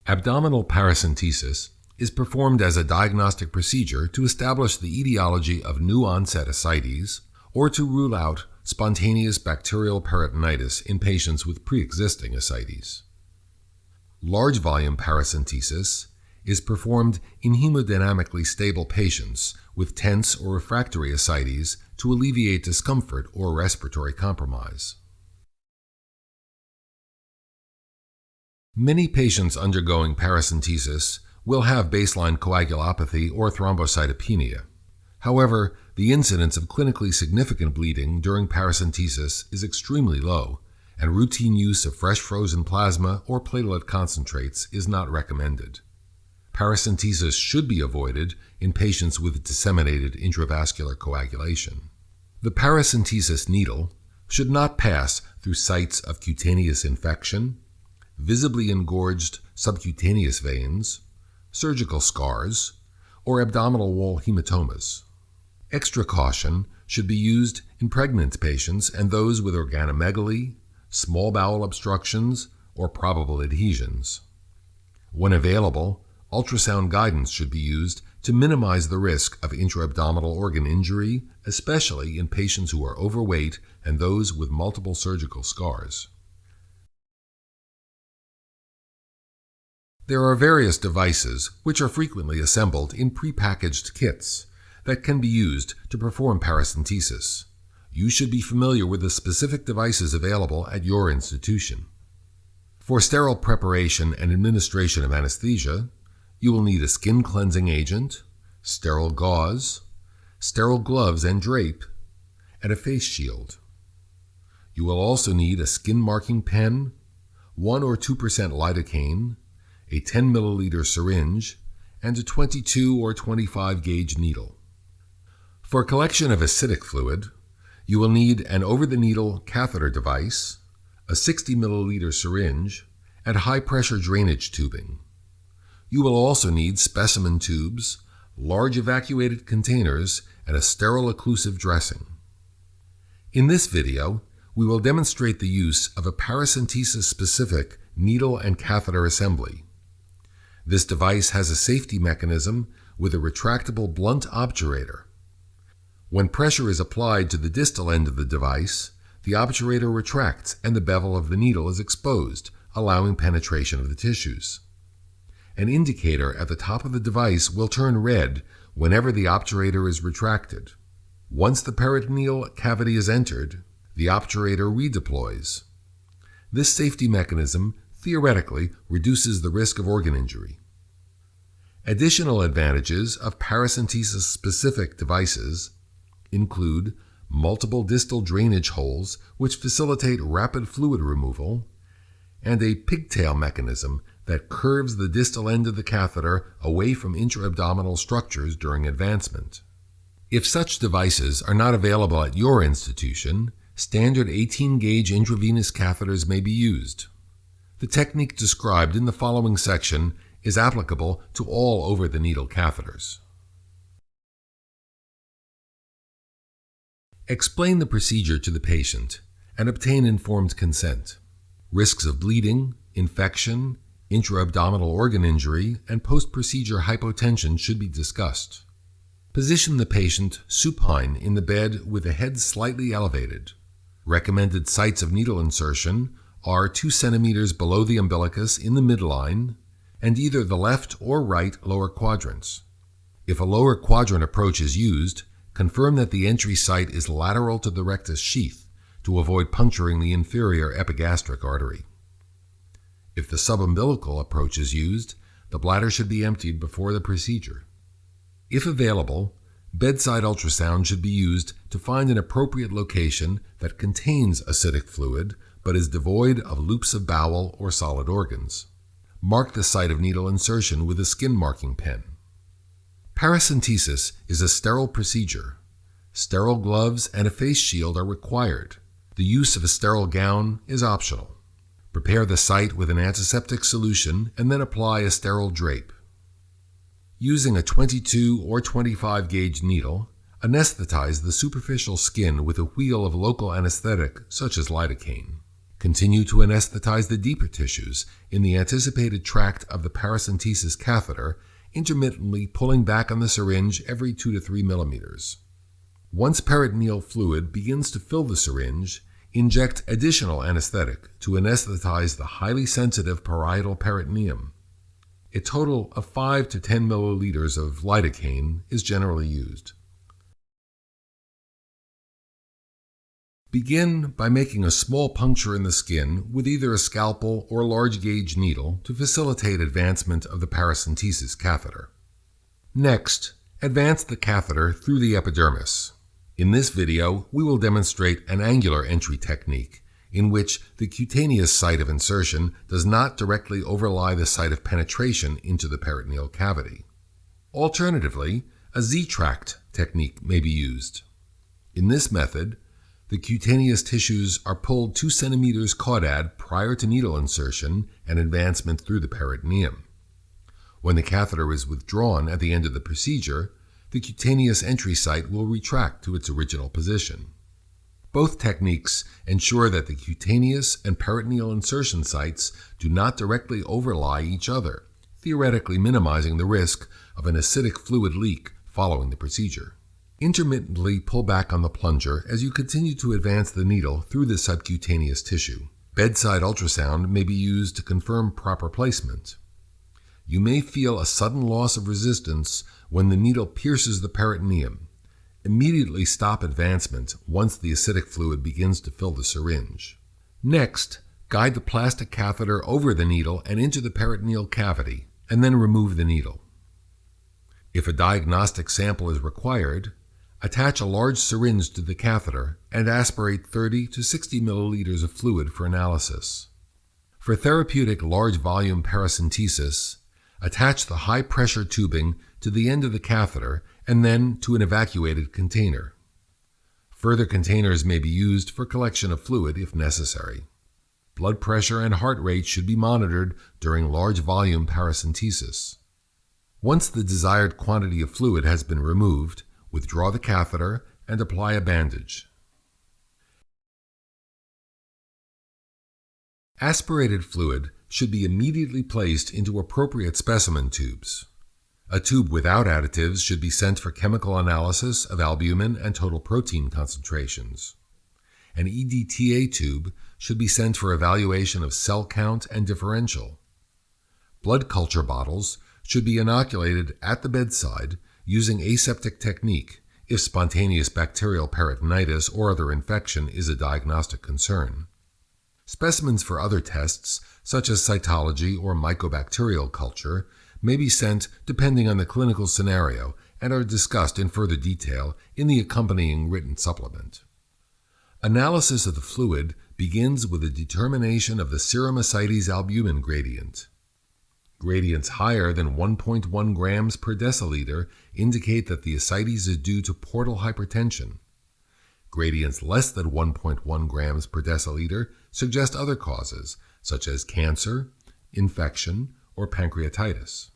Abdominal paracentesis is performed as a diagnostic procedure to establish the etiology of new-onset ascites or to rule out spontaneous bacterial peritonitis in patients with pre-existing ascites. Large volume paracentesis is performed in hemodynamically stable patients with tense or refractory ascites to alleviate discomfort or respiratory compromise. Many patients undergoing paracentesis will have baseline coagulopathy or thrombocytopenia. However, the incidence of clinically significant bleeding during paracentesis is extremely low, and routine use of fresh frozen plasma or platelet concentrates is not recommended. Paracentesis should be avoided in patients with disseminated intravascular coagulation. The paracentesis needle should not pass through sites of cutaneous infection, visibly engorged subcutaneous veins, surgical scars, or abdominal wall hematomas. Extra caution should be used in pregnant patients and those with organomegaly, small bowel obstructions, or probable adhesions. When available, ultrasound guidance should be used to minimize the risk of intra-abdominal organ injury, especially in patients who are overweight and those with multiple surgical scars. There are various devices which are frequently assembled in prepackaged kits that can be used to perform paracentesis. You should be familiar with the specific devices available at your institution. For sterile preparation and administration of anesthesia, you will need a skin cleansing agent, sterile gauze, sterile gloves and drape, and a face shield. You will also need a skin marking pen, 1 or 2% lidocaine, a 10 milliliter syringe, and a 22 or 25 gauge needle. For collection of acidic fluid, you will need an over-the-needle catheter device, a 60 milliliter syringe, and high-pressure drainage tubing. You will also need specimen tubes, large evacuated containers, and a sterile occlusive dressing. In this video, we will demonstrate the use of a paracentesis-specific needle and catheter assembly. This device has a safety mechanism with a retractable blunt obturator. When pressure is applied to the distal end of the device, the obturator retracts and the bevel of the needle is exposed, allowing penetration of the tissues. An indicator at the top of the device will turn red whenever the obturator is retracted. Once the peritoneal cavity is entered, the obturator redeploys. This safety mechanism theoretically reduces the risk of organ injury. Additional advantages of paracentesis-specific devices include multiple distal drainage holes which facilitate rapid fluid removal, and a pigtail mechanism that curves the distal end of the catheter away from intra-abdominal structures during advancement. If such devices are not available at your institution, standard 18-gauge intravenous catheters may be used. The technique described in the following section is applicable to all over-the-needle catheters. Explain the procedure to the patient and obtain informed consent. Risks of bleeding, infection, intra-abdominal organ injury, and post-procedure hypotension should be discussed. Position the patient supine in the bed with the head slightly elevated. Recommended sites of needle insertion are 2 centimeters below the umbilicus in the midline and either the left or right lower quadrants. If a lower quadrant approach is used, confirm that the entry site is lateral to the rectus sheath to avoid puncturing the inferior epigastric artery. If the subumbilical approach is used, the bladder should be emptied before the procedure. If available, bedside ultrasound should be used to find an appropriate location that contains acidic fluid but is devoid of loops of bowel or solid organs. Mark the site of needle insertion with a skin marking pen. Paracentesis is a sterile procedure. Sterile gloves and a face shield are required. The use of a sterile gown is optional. Prepare the site with an antiseptic solution and then apply a sterile drape. Using a 22 or 25 gauge needle, anesthetize the superficial skin with a wheal of local anesthetic such as lidocaine. Continue to anesthetize the deeper tissues in the anticipated tract of the paracentesis catheter, intermittently pulling back on the syringe every 2 to 3 millimeters. Once peritoneal fluid begins to fill the syringe, inject additional anesthetic to anesthetize the highly sensitive parietal peritoneum. A total of 5 to 10 milliliters of lidocaine is generally used. Begin by making a small puncture in the skin with either a scalpel or large gauge needle to facilitate advancement of the paracentesis catheter. Next, advance the catheter through the epidermis. In this video, we will demonstrate an angular entry technique in which the cutaneous site of insertion does not directly overlie the site of penetration into the peritoneal cavity. Alternatively, a Z-tract technique may be used. In this method, the cutaneous tissues are pulled 2 centimeters caudad prior to needle insertion and advancement through the peritoneum. When the catheter is withdrawn at the end of the procedure, the cutaneous entry site will retract to its original position. Both techniques ensure that the cutaneous and peritoneal insertion sites do not directly overlie each other, theoretically minimizing the risk of an acidic fluid leak following the procedure. Intermittently pull back on the plunger as you continue to advance the needle through the subcutaneous tissue. Bedside ultrasound may be used to confirm proper placement. You may feel a sudden loss of resistance when the needle pierces the peritoneum. Immediately stop advancement once the acidic fluid begins to fill the syringe. Next, guide the plastic catheter over the needle and into the peritoneal cavity, and then remove the needle. If a diagnostic sample is required, attach a large syringe to the catheter and aspirate 30 to 60 milliliters of fluid for analysis. For therapeutic large volume paracentesis, attach the high-pressure tubing to the end of the catheter and then to an evacuated container. Further containers may be used for collection of fluid if necessary. Blood pressure and heart rate should be monitored during large volume paracentesis. Once the desired quantity of fluid has been removed, withdraw the catheter and apply a bandage. Aspirated fluid should be immediately placed into appropriate specimen tubes. A tube without additives should be sent for chemical analysis of albumin and total protein concentrations. An EDTA tube should be sent for evaluation of cell count and differential. Blood culture bottles should be inoculated at the bedside using aseptic technique if spontaneous bacterial peritonitis or other infection is a diagnostic concern. Specimens for other tests, such as cytology or mycobacterial culture, may be sent depending on the clinical scenario and are discussed in further detail in the accompanying written supplement. Analysis of the fluid begins with a determination of the serum ascites albumin gradient. Gradients higher than 1.1 grams per deciliter indicate that the ascites is due to portal hypertension. Gradients less than 1.1 grams per deciliter suggest other causes, such as cancer, infection, or pancreatitis.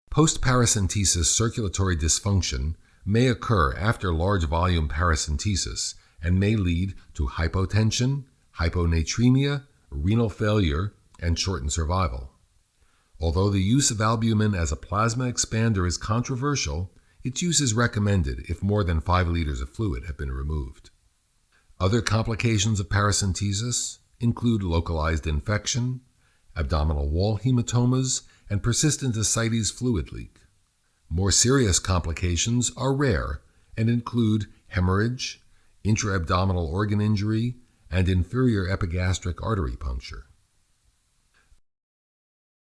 Post-paracentesis circulatory dysfunction may occur after large volume paracentesis and may lead to hypotension, hyponatremia, renal failure, and shortened survival. Although the use of albumin as a plasma expander is controversial, its use is recommended if more than 5 liters of fluid have been removed. Other complications of paracentesis include localized infection, abdominal wall hematomas, and persistent ascites fluid leak. More serious complications are rare and include hemorrhage, intra-abdominal organ injury, and inferior epigastric artery puncture.